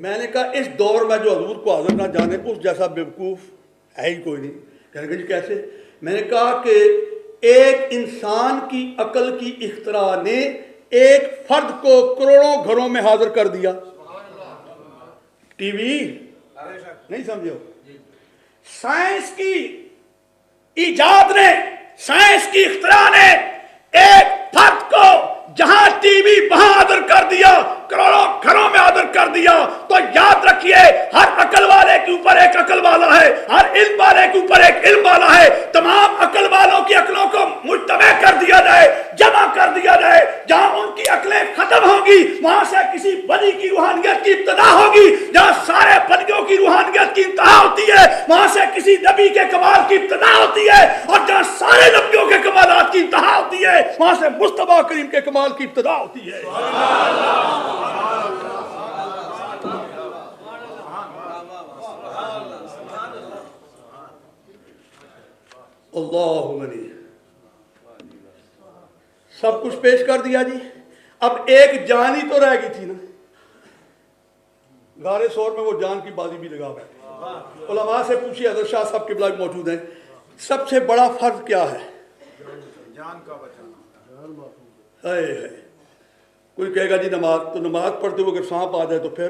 میں نے کہا اس دور میں جو حضور کو حاضر نہ جانے اس جیسا بیوقوف ہے ہی کوئی نہیں. کہنے کہ جی کیسے؟ میں نے کہا کہ ایک انسان کی عقل کی اختراع نے ایک فرد کو کروڑوں گھروں میں حاضر کر دیا. ٹی وی نہیں سمجھو. سائنس کی ایجاد نے، سائنس کی اختراع نے ایک فرد کو جہاں ٹی وی وہاں حاضر کر دیا، کروڑوں گھروں میں حاضر کر دیا. تو یاد رکھیے ہر عقل والے کے اوپر ایک عقل والا ہے، ہر علم والے کے اوپر ایک علم والا ہے. تمام عقل والوں کی عقلوں کو مجتمع کر دیا جائے، جمع کر دیا جائے. جہاں ان کی عقلیں ختم ہوں گی وہاں سے کسی ولی کی روحانیت کی ابتدا ہوگی. جہاں سارے ولیوں کی روحانیت کی انتہا ہوتی ہے وہاں سے کسی نبی کے کمال کی ابتدا ہوتی ہے. اور جہاں سارے نبیوں کے کمالات کی انتہا ہوتی ہے وہاں سے مصطفیٰ کریم کے کمال کی ابتدا ہوتی ہے. اللہ علیہ. سب کچھ پیش کر دیا جی. اب ایک جان ہی تو رہ گئی تھی نا. غار سور میں وہ جان کی بازی بھی لگا بیٹھے. علماء سے پوچھیے، حضرت شاہ صاحب قبلہ بھی موجود ہیں، سب سے بڑا فرض کیا ہے؟ جان کا بچانا. کوئی کہے گا جی نماز. تو نماز پڑھتے ہوئے اگر سانپ آ جائے تو پھر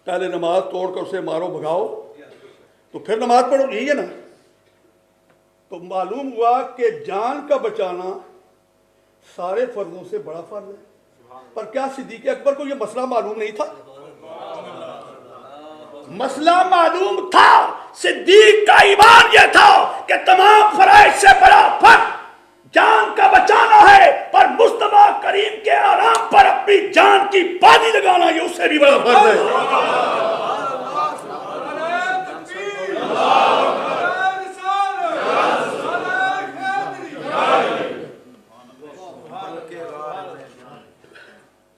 پہلے نماز توڑ کر اسے مارو بھگاؤ تو پھر نماز پڑھو، یہی ہے نا. تو معلوم ہوا کہ جان کا بچانا سارے فرضوں سے بڑا فرض ہے. پر کیا صدیق اکبر کو یہ مسئلہ معلوم نہیں تھا؟ مسئلہ معلوم تھا. صدیق کا ایمان یہ تھا کہ تمام فرائض سے بڑا فرض جان کا بچانا ہے، پر مصطفیٰ کریم کے آرام پر اپنی جان کی بازی لگانا یہ اس سے بھی بڑا فرض ہے.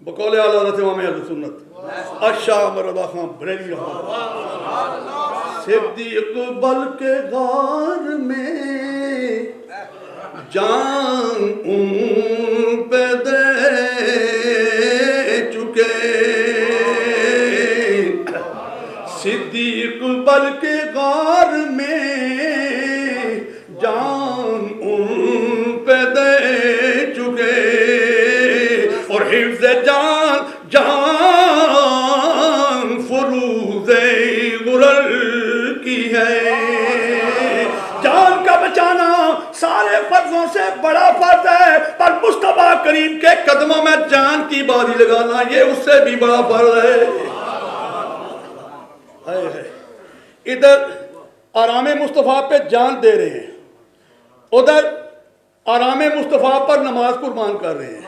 بقول اعلی حضرت امام اہل سنت الشاہ رضا خان بریلوی صدیق بل کے غار میں جان ان پہ دے چکے، صدیق بل کے غار میں جان ان پہ دے چکے، اور حفظ جان جان فروز غرر کی ہے. جان کا بچانا سارے فرضوں سے بڑا فرض ہے، پر مصطفیٰ کریم کے قدموں میں جان کی بازی لگانا یہ اس سے بھی بڑا فرض ہے. ادھر آرام مصطفیٰ پہ جان دے رہے ہیں، ادھر آرام مصطفیٰ پر نماز قربان کر رہے ہیں.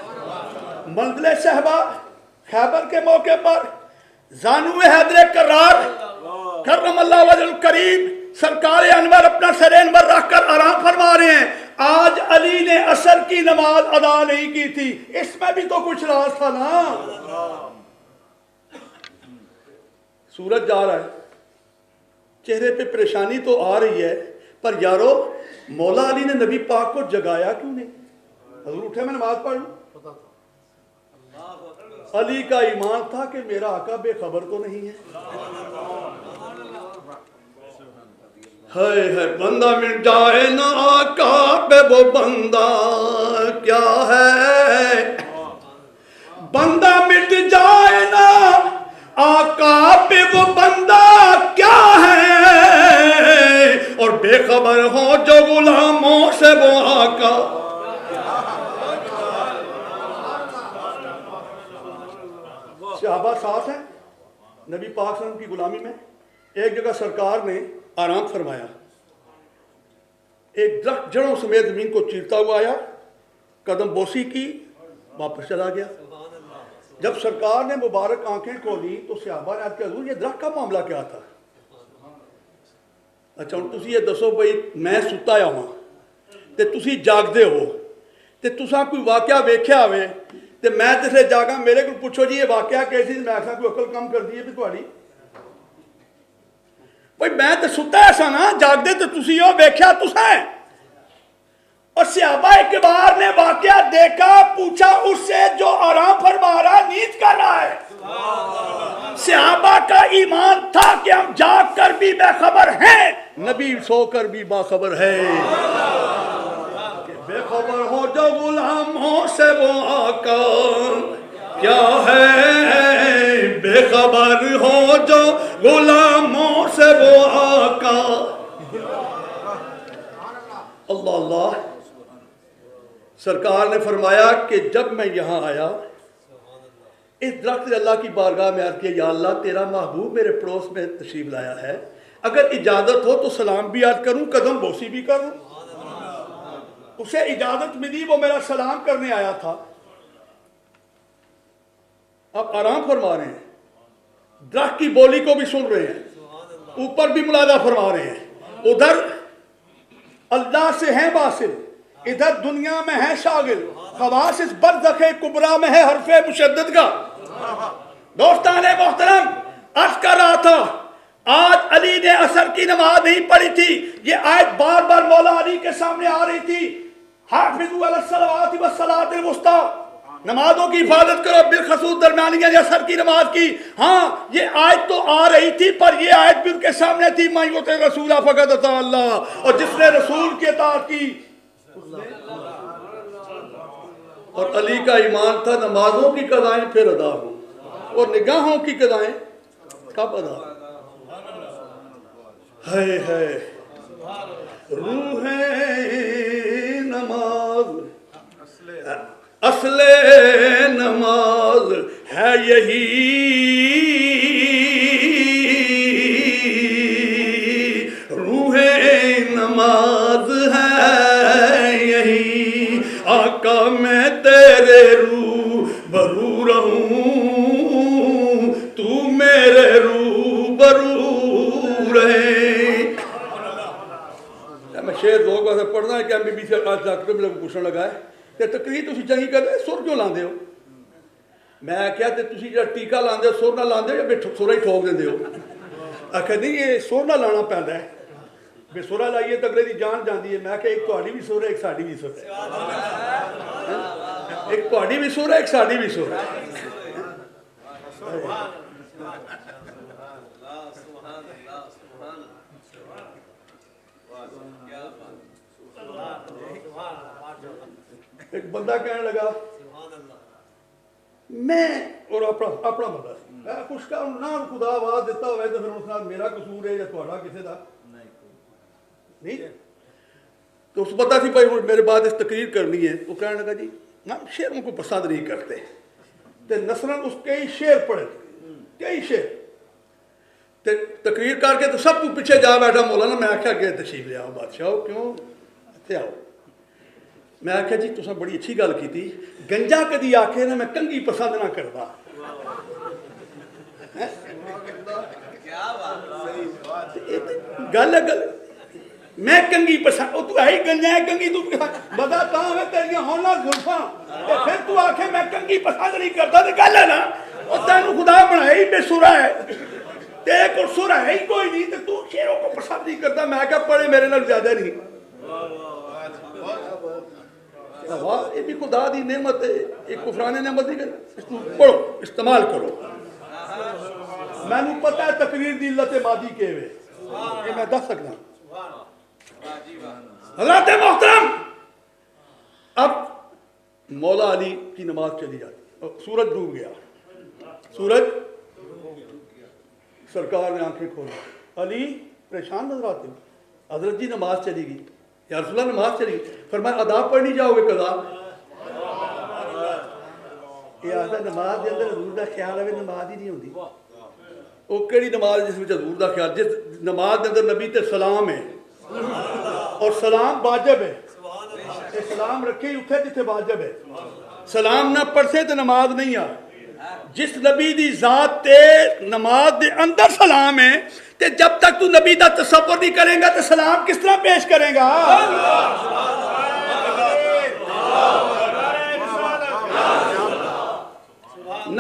منزل صحبہ خیبر کے موقع پر زانو حیدر کرار کرم اللہ وجہ الکریم سرکار انور اپنا سر انور رکھ کر آرام فرما رہے ہیں. آج علی نے عصر کی نماز ادا نہیں کی تھی، اس میں بھی تو کچھ راز تھا نا. سورج جا رہا ہے، چہرے پہ پریشانی تو آ رہی ہے، پر یارو مولا علی نے نبی پاک کو جگایا کیوں نہیں؟ حضور اٹھے میں نماز پڑھ لوں. علی کا ایمان تھا کہ میرا آقا بے خبر تو نہیں ہے. ہے بندہ مٹ جائے نا آقا پہ وہ بندہ کیا ہے، بندہ مٹ جائے نا آقا پہ وہ بندہ کیا ہے، اور بے خبر ہو جو غلاموں سے وہ آقا. صحابہ ساتھ ہیں نبی پاک صلی اللہ علیہ وسلم کی غلامی میں. ایک جگہ سرکار نے آرام فرمایا، ایک درخت جڑوں سمیت زمین کو چیرتا ہوا آیا، قدم بوسی کی، واپس چلا گیا. جب سرکار نے مبارک آنکھیں کھولی تو صحابہ نے کہا حضور یہ درخت کا معاملہ کیا تھا؟ اچھا ہن تسی یہ دسو بھائی میں ستا ہوا تے تسی جاگدے ہو تے تساں کوئی واقعہ ویکھیا ہوئے تے میں جسے جاگا میرے کو پوچھو جی یہ واقعہ کیسی، میں آخا کوئی عقل کم کر دیئے بھی تھوڑی. بھائی میں تے ستا ایسا نا، جاگدے تے تسی ہو، ویکھیا تساں ہے. اور صحابہ کبار نے واقعہ دیکھا، پوچھا اس سے جو آرام فرما رہا نیند کر رہا ہے. صحابہ کا ایمان تھا کہ ہم جاگ کر بھی بے خبر ہیں، نبی سو کر بھی باخبر ہے۔ کہ بے خبر ہو جو غلاموں سے وہ آقا کیا ہے، بے خبر ہو جو غلاموں سے وہ آقا۔ اللہ اللہ۔ سرکار نے فرمایا کہ جب میں یہاں آیا اس درخت نے اللہ کی بارگاہ میں عرض کیا، یا اللہ تیرا محبوب میرے پڑوس میں تشریف لایا ہے، اگر اجازت ہو تو سلام بھی عرض کروں، قدم بوسی بھی کروں۔ اسے اجازت ملی، وہ میرا سلام کرنے آیا تھا۔ آپ آرام فرما رہے ہیں، درخت کی بولی کو بھی سن رہے ہیں، اوپر بھی ملاحظہ فرما رہے ہیں، ادھر اللہ سے ہیں واصل، ادھر دنیا میں ہے شاغل، خواص اس برزخ کبریٰ میں ہے حرف مشدد کا۔ دوستان محترم، عرض کر رہا تھا آج علی نے عصر کی نماز نہیں پڑھی تھی، یہ آیت بار بار مولا علی کے سامنے آ رہی تھی، حافظوا علی الصلوات والصلاۃ الوسطیٰ، نمازوں کی حفاظت کرو بالخصوص درمیانی یعنی عصر کی نماز کی۔ ہاں یہ آیت تو آ رہی تھی، پر یہ آیت بھی ان کے سامنے تھی، من یطع الرسول فقد اطاع اللہ، اور جس نے رسول کی اطاعت کی۔ اور علی کا ایمان تھا نمازوں کی قضائیں پھر ادا ہوں، اور نگاہوں کی قضائیں کب ادا ہوں۔ ہے روح نماز اصل نماز ہے یہی، روح نماز ہے یہی، آقا میں تیرے روح برو رہوں، تو میرے روح برو رہے۔ میں شعر دو گا سے پڑھنا ہے کہ ہم بی سے آج ڈاکٹر میں پوچھنے لگا ہے کہ تقریر تسی چنگی کر رہے سر کیوں لاندے ہو؟ میں کیا تسی جا ٹیکا لاندے ہو سر نہ لاندے ہو یا سورا ہی ٹھوک دیندے ہو؟ آخر نہیں یہ سر نہ لانا پہنتا ہے، بے سورا لائیے تو اگلے دی جان جاندی ہے۔ میں کہ ایک تہاڈی بھی سر ہے ایک ساڈی بھی سر ہے، ایک تہاڈی بھی سر ہے ایک ساڈی بھی سر ہے۔ ایک بندہ کہنے لگا میں اور اپنا بندہ سی، میں کچھ کا نہ خدا آواز دیتا ہوئے تو پھر اس نے میرا قصور ہے یا تھوڑا کسی دا نہیں، تو اس پتہ سی بھائی میرے بعد اس تقریر کرنی ہے۔ وہ کہنے لگا جی ہم شعروں کو پسند نہیں کرتے، تو نثراً اس کئی شعر پڑھے، کئی شعر تقریر کر کے تو سب کو پیچھے جا بیٹھا مولانا۔ میں آخیا کہ تشریف لے آؤ بادشاہ کیوں اتنے آؤ؟ میں آخیا جی تساں بڑی اچھی گل کی تھی، گنجا کدی آکھے نا میں کنگھی پسند نہ کرتا، گل گل میں کنگھی پسند، تو ہے ہی گنجا ہے کنگھی، تو بتا تاں میں تیریاں ہونا زلفاں، پھر تو آکھے میں کنگھی پسند نہیں کرتا، تو گل ہے نا وہ تینوں خدا بنایا ہی بے سورا ہے، تیرے کو سورا ہے ہی کوئی نہیں، تو شعروں کو پسند نہیں کرتا۔ میں کہا پڑھے میرے نال زیادہ نہیں، یہ بھی خدا دی نعمت ہے، ایک کفران نعمت نہیں کرنا، اس کو پڑھو استعمال کرو۔ میں نے پتہ ہے تقریر دی علت مادی کے ہوئے یہ میں دس سکتا ہوں۔ حضرات محترم، اب مولا علی کی نماز چلی جاتی، سورج ڈوب گیا، سورج سرکار نے آنکھیں کھولی، علی پریشان نظر آتے ہو، حضرت جی نماز چلی گئی، یا رسول اللہ نماز چلی گئی، فرمایا ادا پڑھنی جاؤ گے قضا؟ یہ آتا نماز کے اندر حضور دا خیال ہے نماز ہی نہیں ہوتی، وہ کیڑی نماز جس میں حضور دا خیال، جس نماز کے اندر نبی تے سلام ہے اور سلام واجب ہے، سلام رکھے ہی اٹھے جتھے واجب ہے، سلام نہ پڑھے تو نماز نہیں آ۔ جس نبی دی ذات تے نماز دے اندر سلام ہے تے جب تک تو نبی دا تصور نہیں کریں گا تو سلام کس طرح پیش کریں گا؟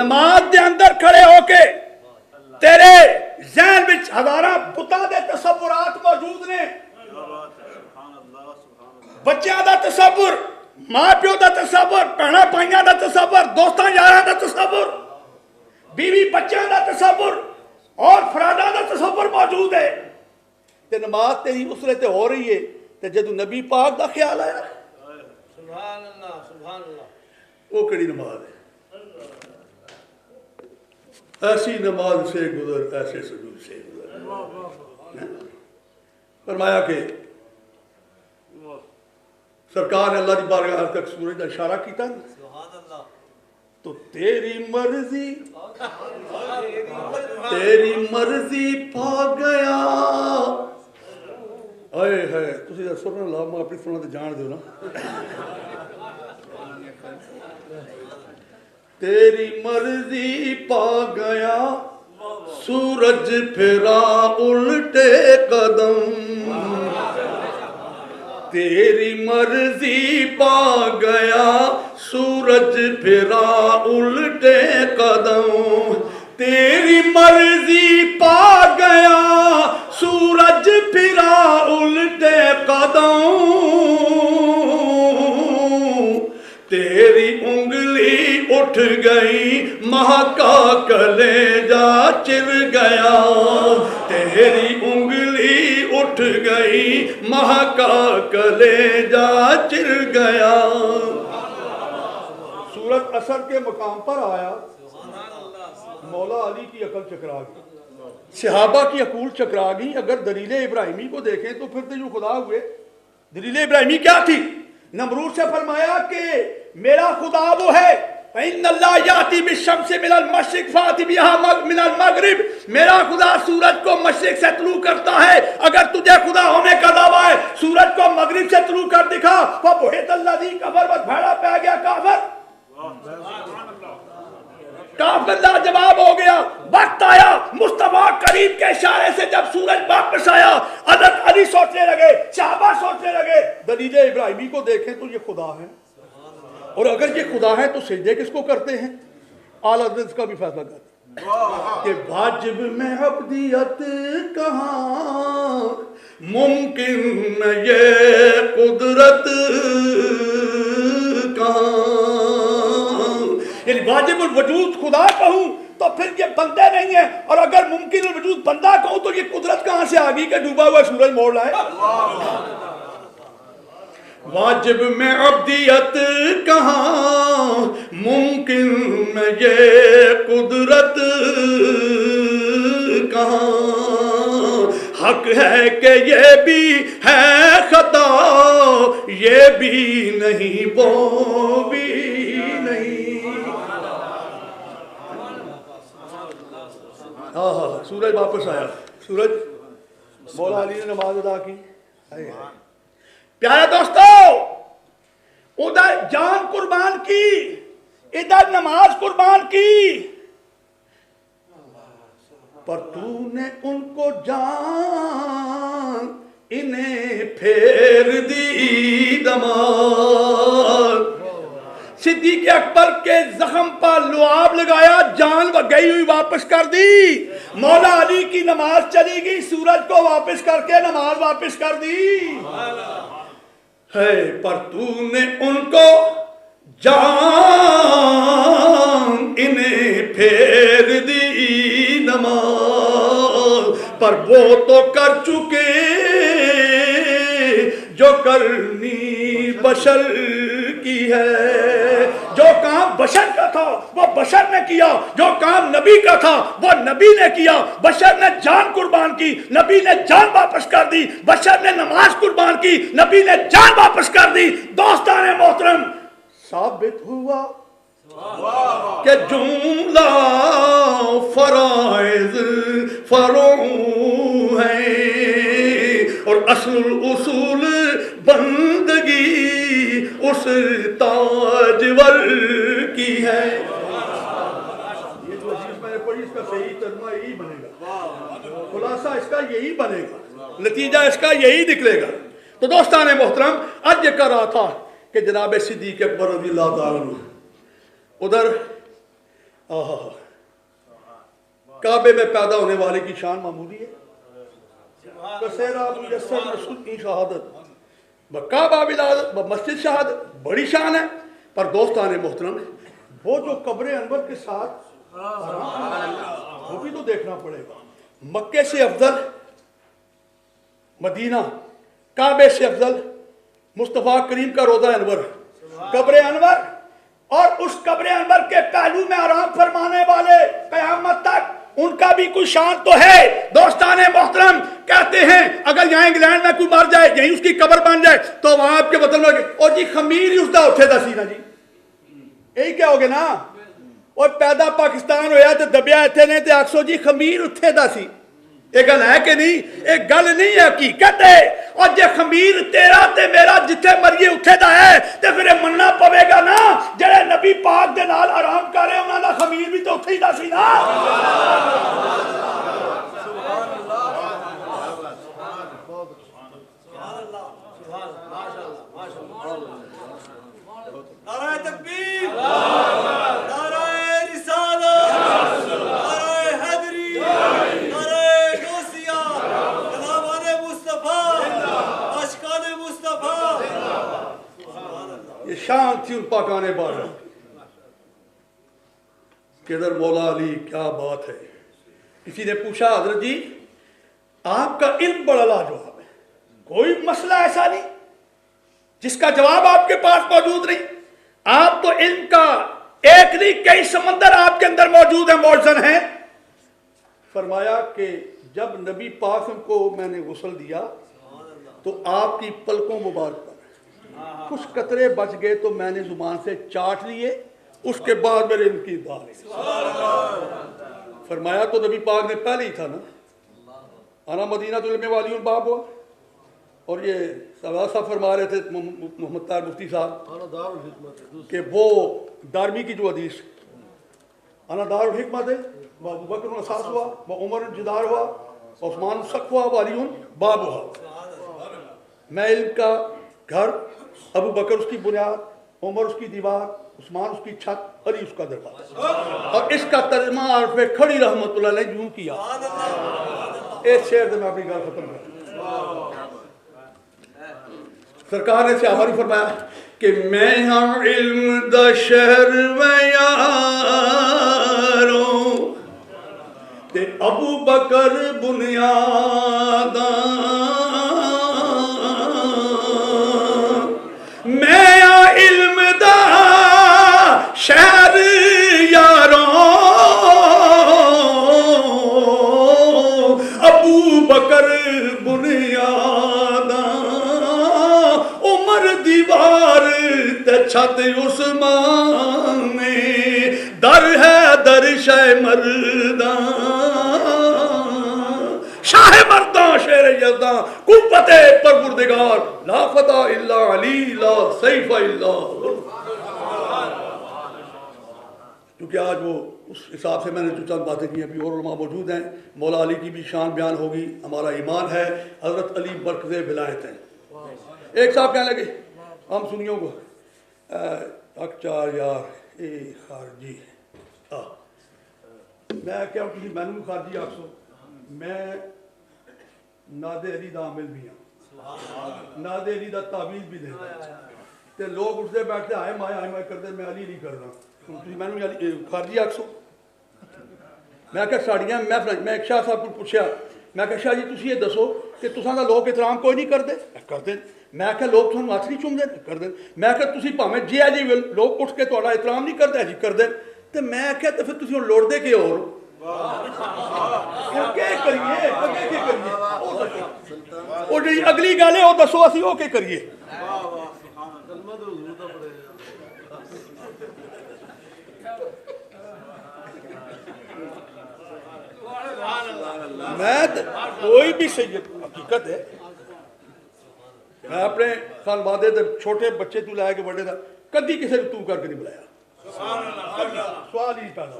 نماز دے اندر کھڑے ہو کے تیرے ذہن وچ ہزاراں بتاں دے تصورات موجود نے، بچیاں دا تصور، ماں پیو دا تصور، بہناں بھائیاں دا تصور، دوستاں یاراں دا تصور، بیوی بچوں کا تصور اور فرادا کا تصور موجود ہے تے نماز تیری اسرے تے ہو رہی ہے تے جدو نبی پاک دا خیال آیا سبحان اللہ سبحان اللہ وہ کڑی نماز ہے ایسی نماز سے گزر ایسے سجود سے گزر فرمایا کہ سرکار نے اللہ کی بارگاہ تک سورج کا اشارہ کیتا سبحان اللہ تو تیری مرضی پا گیا آئے ہے تسی دا سننا لا میں اپنی سننا تے جان دیو نا تیری مرضی پا گیا سورج پھرا الٹے قدم تیری مرضی پا گیا سورج پھرا الٹے قدم تیری مرضی پا گیا سورج پھرا الٹے قدم تیری انگلی اٹھ گئی مہکا کلیجہ چر گیا تیری انگلی اٹھ گئی مہکا کلیجہ چر گیا سورج اثر کے مقام پر آیا مولا علی کی عقل چکرا گئی صحابہ کی عقول چکرا گئی اگر دلیل ابراہیمی کو دیکھیں تو پھر تو جو خدا ہوئے دلیل ابراہیمی کیا تھی نمرود سے فرمایا کہ میرا خدا وہ ہے فَإِنَّ اللَّهَ يَأْتِي بِالشَّمْسِ مِنَ الْمَشْرِقِ فَأْتِ بِهَا مِنَ الْمَغْرِبِ میرا خدا سورج کو مشرق سے طلوع کرتا ہے اگر تجھے خدا ہونے کا دعویٰ ہے سورج کو مغرب سے طلوع کر دکھا فَبُهِتَ الَّذِي كَفَرَ بس بھیڑا پہ گیا کافر لاجواب ہو گیا وقت آیا مصطفیٰ کریم کے اشارے سے جب سورج واپس آیا حضرت علی سوچنے لگے صحابہ سوچنے لگے دلیل ابراہیمی کو دیکھیں تو یہ خدا ہے اور اگر یہ خدا ہے تو سجدے کس کو کرتے ہیں اعلیٰ حضرت اس کا بھی فیصلہ کرتے ہیں کہ واجب میں عبدیت کہاں ممکن یہ قدرت کہاں یعنی واجب الوجود خدا کہوں تو پھر یہ بندے نہیں ہیں اور اگر ممکن الوجود بندہ کہوں تو یہ قدرت کہاں سے آگئی کہ ڈوبا ہوا سورج موڑ لائے واجب میں عبدیت کہاں ممکن یہ قدرت کہاں حق ہے کہ یہ بھی ہے خطا یہ بھی نہیں وہ بھی نہیں سورج واپس آیا سورج مولا علی نے نماز ادا کی پیارے دوستو ادھر جان قربان کی ادھر نماز قربان کی پر تو نے ان کو جان انہیں پھیر دی دماغ صدیق اکبر کے زخم پر لعاب لگایا جان گئی ہوئی واپس کر دی مولا علی کی نماز چلی گئی سورج کو واپس کر کے نماز واپس کر دی ہے پر تو نے ان کو جان انہیں پھیر دی نماز پر وہ تو کر چکے جو کرنی بشر کی ہے جو کام بشر کا تھا وہ بشر نے کیا جو کام نبی کا تھا وہ نبی نے کیا بشر نے جان قربان کی نبی نے جان واپس کر دی بشر نے نماز قربان کی نبی نے جان واپس کر دی دوستان محترم ثابت ہوا کہ جملہ فرائض فرعوں ہیں اور اصل اصول بندگی اس تاجور کی ہے یہ جو حدیث میں نے پڑھی اس کا صحیح ترجمہ یہی بنے گا خلاصہ اس کا یہی بنے گا نتیجہ اس کا یہی نکلے گا تو دوستان محترم آج یہ کر رہا تھا کہ جناب صدیق اکبر رضی اللہ تعالیٰ عنہ ادھر کعبے میں پیدا ہونے والے کی شان معمولی ہے کسیرہ مجسر رسول کی شہادت کعبہ ولادت مسجد شہادت بڑی شان ہے پر دوستان محترم وہ جو قبر انور کے ساتھ وہ بھی تو دیکھنا پڑے گا. مکے سے افضل مدینہ، کعبے سے افضل مصطفیٰ کریم کا روضہ انور، قبر انور، اور اس قبر انور کے پہلو میں آرام فرمانے والے قیامت تک ان کا بھی کوئی شان تو ہے. دوستان محترم کہتے ہیں اگر یہاں انگلینڈ میں کوئی مر جائے، یہیں اس کی قبر بن جائے، تو وہاں آپ کے وطن میں اور جی خمیر ہی اس دا اٹھے دا سی نا جی، یہی کیا ہوگے نا. اور پیدا پاکستان ہویا تو دبیا اتنے نے تے آکسو جی خمیر اٹھے دا سی. ایک گل ہے کہ نہیں؟ ایک گل نہیں ہے، حقیقت ہے. اور جے خمیر تیرا تے میرا جتھے مریے اٹھے دا ہے تے پھر مننا پوے گا نا جڑے نبی پاک دے نال آرام کر رہے انہاں دا خمیر بھی تو اٹھے ہی دا سی نا. نعرہ تکبیر، نعرہ رسالت، نعرہ حیدری، نعرہ غوثیہ، غلامان مصطفیٰ، عاشقان مصطفیٰ. یہ شان تھی ان پاکان بارہ. کدھر مولا علی، کیا بات ہے. کسی نے پوچھا حضرت جی آپ کا علم بڑا لاجواب ہے، کوئی مسئلہ ایسا نہیں جس کا جواب آپ کے پاس موجود نہیں. آپ تو علم کا ایک نہیں کئی سمندر آپ کے اندر موجود ہیں، موزن ہیں. فرمایا کہ جب نبی پاک کو میں نے غسل دیا تو آپ کی پلکوں مبارک پر کچھ قطرے بچ گئے تو میں نے زبان سے چاٹ لیے، اس کے بعد میرے ان کی دار. فرمایا تو نبی پاک نے پہلے ہی تھا نا، انا مدینہ علم والی باب ہوا. اور یہ سوال صاحب فرما رہے تھے محمد طاہر مفتی صاحب کہ وہ دارمی کی جو حدیث انا دار الحکمت ہے، وہ ابو بکر اساس ہوا، وہ عمر جدار ہوا، عثمان السقف ہوا، وہ علی باب ہوا. میں علم کا گھر، ابو بکر اس کی بنیاد، عمر اس کی دیوار، عثمان اس کی چھت، علی اس کا دروازہ. اور اس کا ترجمہ عرف کھڑی رحمت اللہ علیہ یوں کیا. ایک شعر سے میں اپنی گل ختم کروں. سرکار نے صحابہ نے فرمایا کہ میں ہاں علم دا شہر میں یاروں تے ابو بکر بنیاداں. میں ہاں علم دا شہر یاروں ابو بکر بنیاداں، دیوار تے چھت عثمان میں، در ہے در شاہ مرداں، شاہ مرداں شیر یزداں، قوت پروردگار، لا فتح الا علی، لا سیف الا. کیونکہ آج وہ اس حساب سے میں نے جو چند باتیں کی، ابھی اور علماء موجود ہیں، مولا علی کی بھی شان بیان ہوگی. ہمارا ایمان ہے حضرت علی برکز ولایت ہیں. ایک صاحب کہنے لگے ہم سنیوں کو اکچار یار اے خارجی میں کیا کسی مینو خارجی آکسو میں ناد علی دا عامل بھی ہوں، ناد علی دا تعویذ بھی دیتا تے لوگ اٹھتے بیٹھتے آئے مائے کرتے میں علی نہیں کر رہا تسی مینو خارجی آکسو. میں کہ ساڑیاں میں ایک شاہ صاحب کو پوچھا، میں کہ شاہ جی تسی یہ دسو کہ تساں دا لوگ احترام کوئی نہیں کرتے؟ کرتے. میں کہ لوگ تھانوں ہاتھ نہیں چوم دے؟ کر دیں. میں کہ تسی پاویں جی جی لوگ اٹھ کے تہاڈا احترام نہیں کرتے جی کر دیں. تے میں کہ تے پھر تسی ہن لوڑ دے کہ اور کیا کریے اگے کی کریے او جی اگلی گل ہے او دسو اسی او کی کریے. میں کوئی بھی سید حقیقت ہے میں اپنے خانوادے دے چھوٹے بچے تو لائے کے بڑے دا کدی کسی نے تو کر کے نہیں بلایا. سوال ہی پیدا.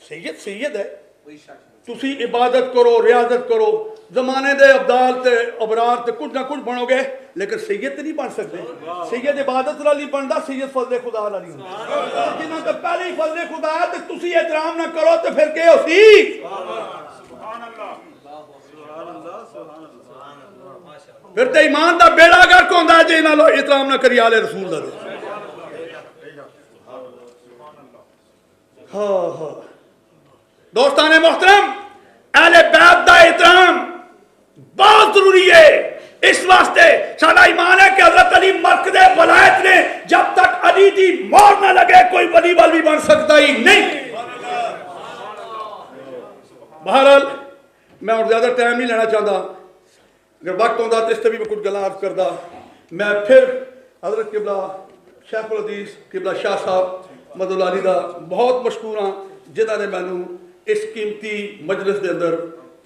سید سید ہے. تسی عبادت کرو، ریاضت کرو، زمانے دے ابدال تے ابرار تے کچھ نہ کچھ بنو گے لیکن سید تے نہیں بن سکتے. سید عبادت والی بندا، سید فضل خدا والی ہوندا. جنہاں تے پہلے ہی فضل خدا ہے تے تسی احترام نہ کرو تے پھر کہ ہو سی. سبحان اللہ سبحان اللہ سبحان اللہ. پھر تے ایمان دا بیڑا گرک ہوندا ہے جے انہاں لو احترام نہ کری آل رسول دا. ہاں ہاں دوستان محترم، اہل بیت دا احترام بہت ضروری ہے۔ اس واسطے سارا ایمان ہے کہ حضرت علی مرکز ولایت نے جب تک علی دی مور نہ لگے کوئی ولی بھی بن سکتا ہی نہیں۔ بہرحال میں اور زیادہ ٹائم نہیں لینا چاہتا، اگر وقت ہوتا تو اس سے بھی میں کچھ گلاں عرض کردا۔ میں پھر حضرت قبلہ شیخ الحدیث قبلہ شاہ صاحب مدد علی دا بہت مشکور ہاں جنہاں نے مینوں اس قیمتی مجلس دے اندر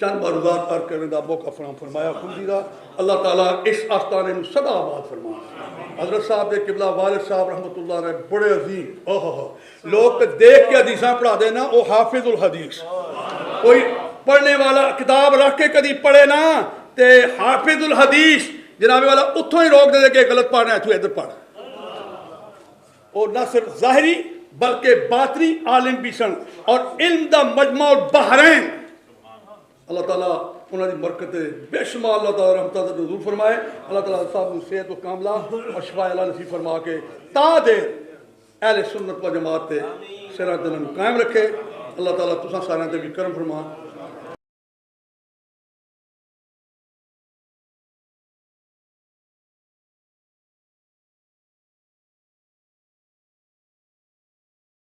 چند معروضات عرض کرنے دا موقع فراہم فرمایا۔ خودی دا اللہ تعالیٰ اس آستانے میں سدا آباد فرمائے۔ حضرت صاحب دے قبلہ والد صاحب رحمۃ اللہ علیہ بڑے عظیم لوگ دیکھ کے حدیثاں پڑھا دینا، وہ حافظ الحدیث، کوئی پڑھنے والا کتاب رکھ کے کدی پڑھے نا تے حافظ الحدیث جناب والا اتھوں ہی روک دے کہ غلط پڑھنا ہے تو ادھر پڑھ۔ اور نہ صرف ظاہری بلکہ باطنی عالم بھی سن اور علم دا مجمع البحرین۔ اللہ تعالیٰ انہوں نے برکت بے شمار اللہ تعالیٰ رحمتہ نزول فرمائے۔ اللہ تعالیٰ صاحب کو صحت و کاملہ اور شفاء اللہ نصیب فرما کے تا دیر اہل سنت و جماعت تے سرات دلن قائم رکھے۔ اللہ تعالیٰ تساں سارے تے بھی کرم فرما۔